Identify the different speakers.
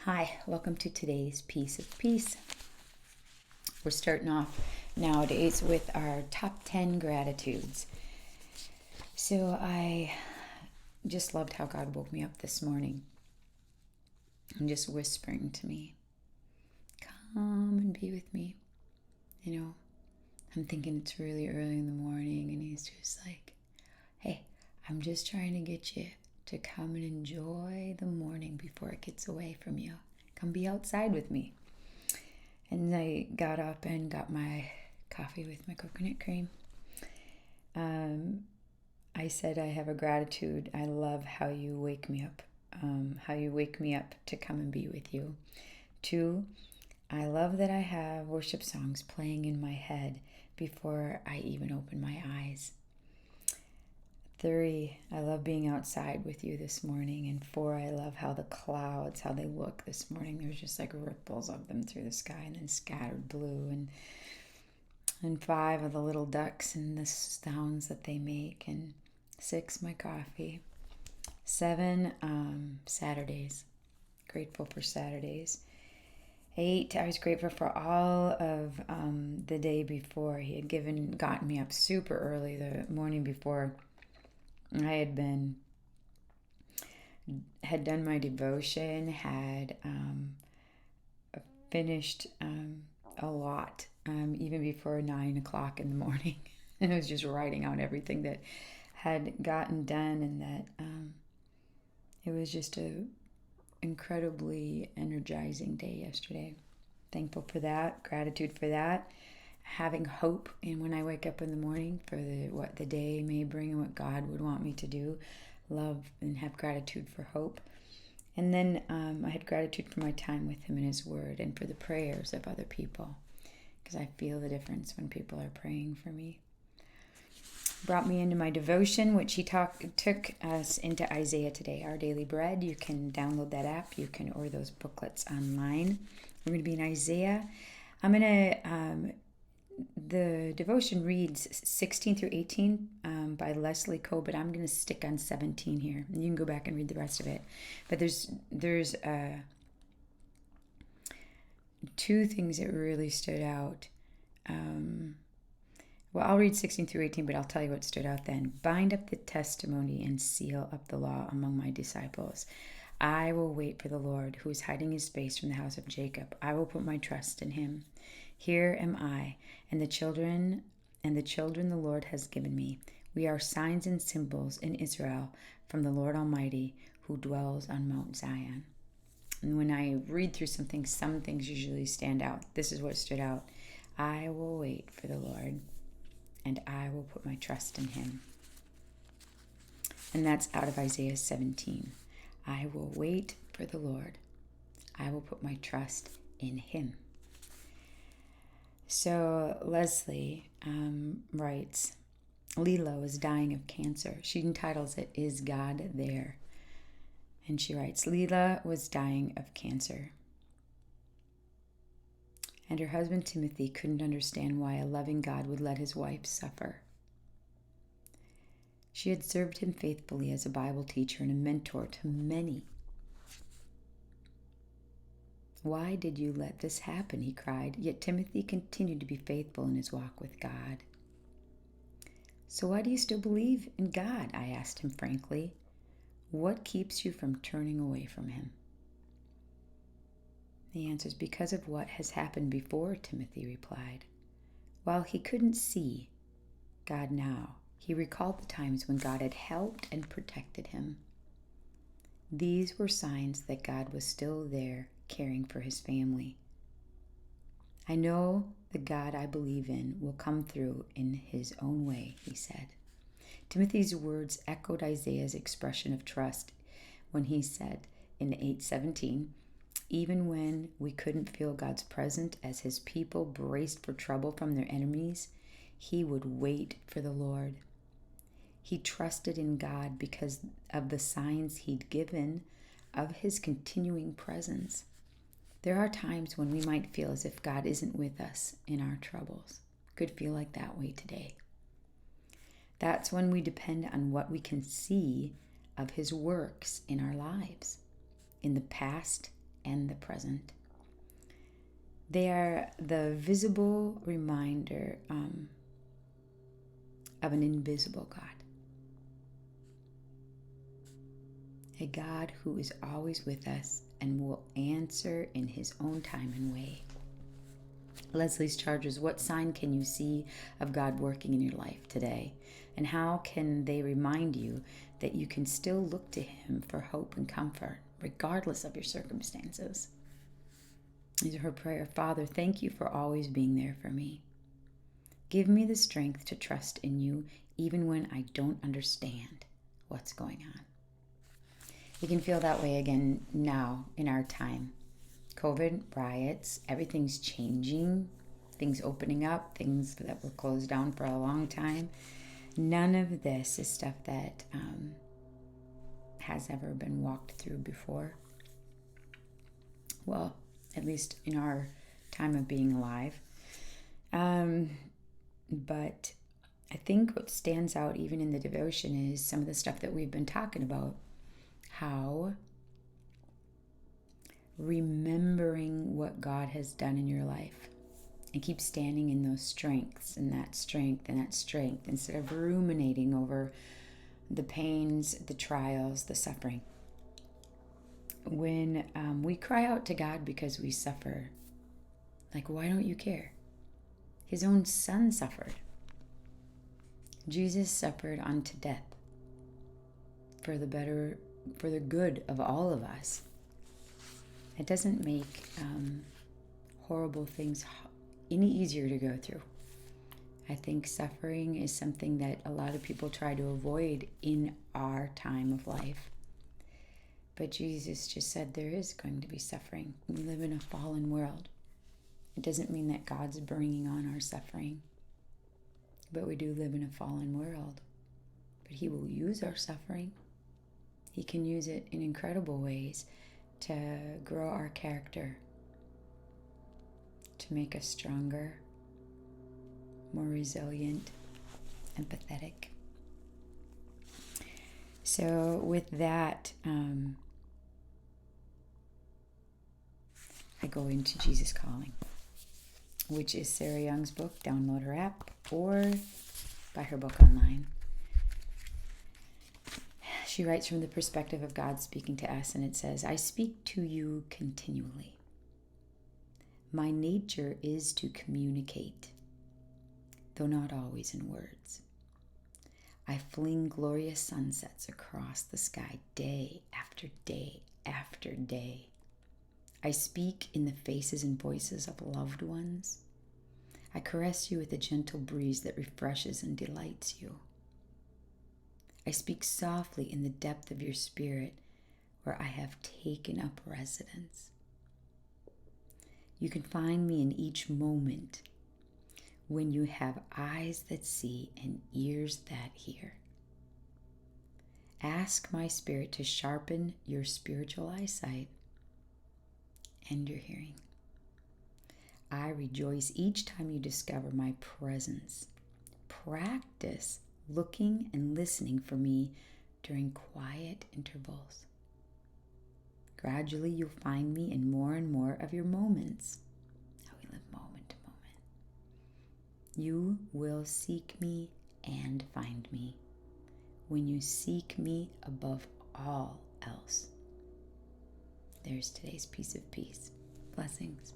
Speaker 1: Hi, welcome to today's Piece of Peace. We're starting off nowadays with our top 10 gratitudes. So I just loved how God woke me up this morning and just whispering to me, come and be with me. I'm thinking it's really early in the morning and he's just like, hey, I'm just trying to get you to come and enjoy the morning before it gets away from you. Come be outside with me. And I got up and got my coffee with my coconut cream. I said I have a gratitude. I love how you wake me up. How you wake me up to come and be with you. 2, I love that I have worship songs playing in my head before I even open my eyes. 3, I love being outside with you this morning. And 4, I love how the clouds, how they look this morning. There's just like ripples of them through the sky and then scattered blue. And 5 are the little ducks and the sounds that they make. And 6, my coffee. 7, Saturdays. Grateful for Saturdays. 8, I was grateful for all of the day before. He had gotten me up super early the morning before. I had done my devotion, had finished a lot, even before 9 o'clock in the morning. And I was just writing out everything that had gotten done, and that it was just a incredibly energizing day yesterday. Thankful for that, gratitude for that, having hope in when I wake up in the morning for what the day may bring and what God would want me to do. Love and have gratitude for hope. And then I had gratitude for my time with him and his word, and for the prayers of other people, because I feel the difference when people are praying for me. Brought me into my devotion, which he took us into Isaiah today, Our Daily Bread. You can download that app. You can order those booklets online. We're going to be in Isaiah. The devotion reads 16 through 18 by Leslie Coe, but I'm going to stick on 17 here. You can go back and read the rest of it. But there's 2 things that really stood out. I'll read 16 through 18, but I'll tell you what stood out then. Bind up the testimony and seal up the law among my disciples. I will wait for the Lord, who is hiding his face from the house of Jacob. I will put my trust in him. Here am I, and the children the Lord has given me. We are signs and symbols in Israel from the Lord Almighty, who dwells on Mount Zion. And when I read through some things usually stand out. This is what stood out. I will wait for the Lord, and I will put my trust in him. And that's out of Isaiah 17. I will wait for the Lord. I will put my trust in him. So Leslie writes, Leela was dying of cancer. She entitles it, Is God There? And she writes, Leela was dying of cancer. And her husband Timothy couldn't understand why a loving God would let his wife suffer. She had served him faithfully as a Bible teacher and a mentor to many. Why did you let this happen? He cried. Yet Timothy continued to be faithful in his walk with God. So why do you still believe in God? I asked him frankly. What keeps you from turning away from him? The answer is because of what has happened before, Timothy replied. While he couldn't see God now, he recalled the times when God had helped and protected him. These were signs that God was still there, caring for his family. I know the God I believe in will come through in his own way, he said. Timothy's words echoed Isaiah's expression of trust when he said in 8:17, even when we couldn't feel God's presence as his people braced for trouble from their enemies, he would wait for the Lord. He trusted in God because of the signs he'd given of his continuing presence. There are times when we might feel as if God isn't with us in our troubles. Could feel like that way today. That's when we depend on what we can see of his works in our lives, in the past and the present. They are the visible reminder of an invisible God. A God who is always with us and will answer in his own time and way. Leslie's charges, what sign can you see of God working in your life today? And how can they remind you that you can still look to him for hope and comfort, regardless of your circumstances? These are her prayer. Father, thank you for always being there for me. Give me the strength to trust in you, even when I don't understand what's going on. You can feel that way again now in our time. COVID, riots, everything's changing, things opening up, things that were closed down for a long time. None of this is stuff that has ever been walked through before. Well, at least in our time of being alive. But I think what stands out even in the devotion is some of the stuff that we've been talking about. How remembering what God has done in your life and keep standing in those strengths and that strength and that strength instead of ruminating over the pains, the trials, the suffering. When we cry out to God because we suffer, like, why don't you care? His own son suffered. Jesus suffered unto death for the good of all of us. It doesn't make horrible things any easier to go through. I think suffering is something that a lot of people try to avoid in our time of life. But Jesus just said there is going to be suffering. We live in a fallen world. It doesn't mean that God's bringing on our suffering. But we do live in a fallen world. But he will use our suffering. He can use it in incredible ways to grow our character, to make us stronger, more resilient, empathetic. So with that, I go into Jesus Calling, which is Sarah Young's book. Download her app or buy her book online. She writes from the perspective of God speaking to us, and it says, I speak to you continually. My nature is to communicate, though not always in words. I fling glorious sunsets across the sky day after day after day. I speak in the faces and voices of loved ones. I caress you with a gentle breeze that refreshes and delights you. I speak softly in the depth of your spirit where I have taken up residence. You can find me in each moment when you have eyes that see and ears that hear. Ask my spirit to sharpen your spiritual eyesight and your hearing. I rejoice each time you discover my presence. Practice looking and listening for me during quiet intervals. Gradually, you'll find me in more and more of your moments. How we live moment to moment. You will seek me and find me when you seek me above all else. There's today's piece of peace. Blessings.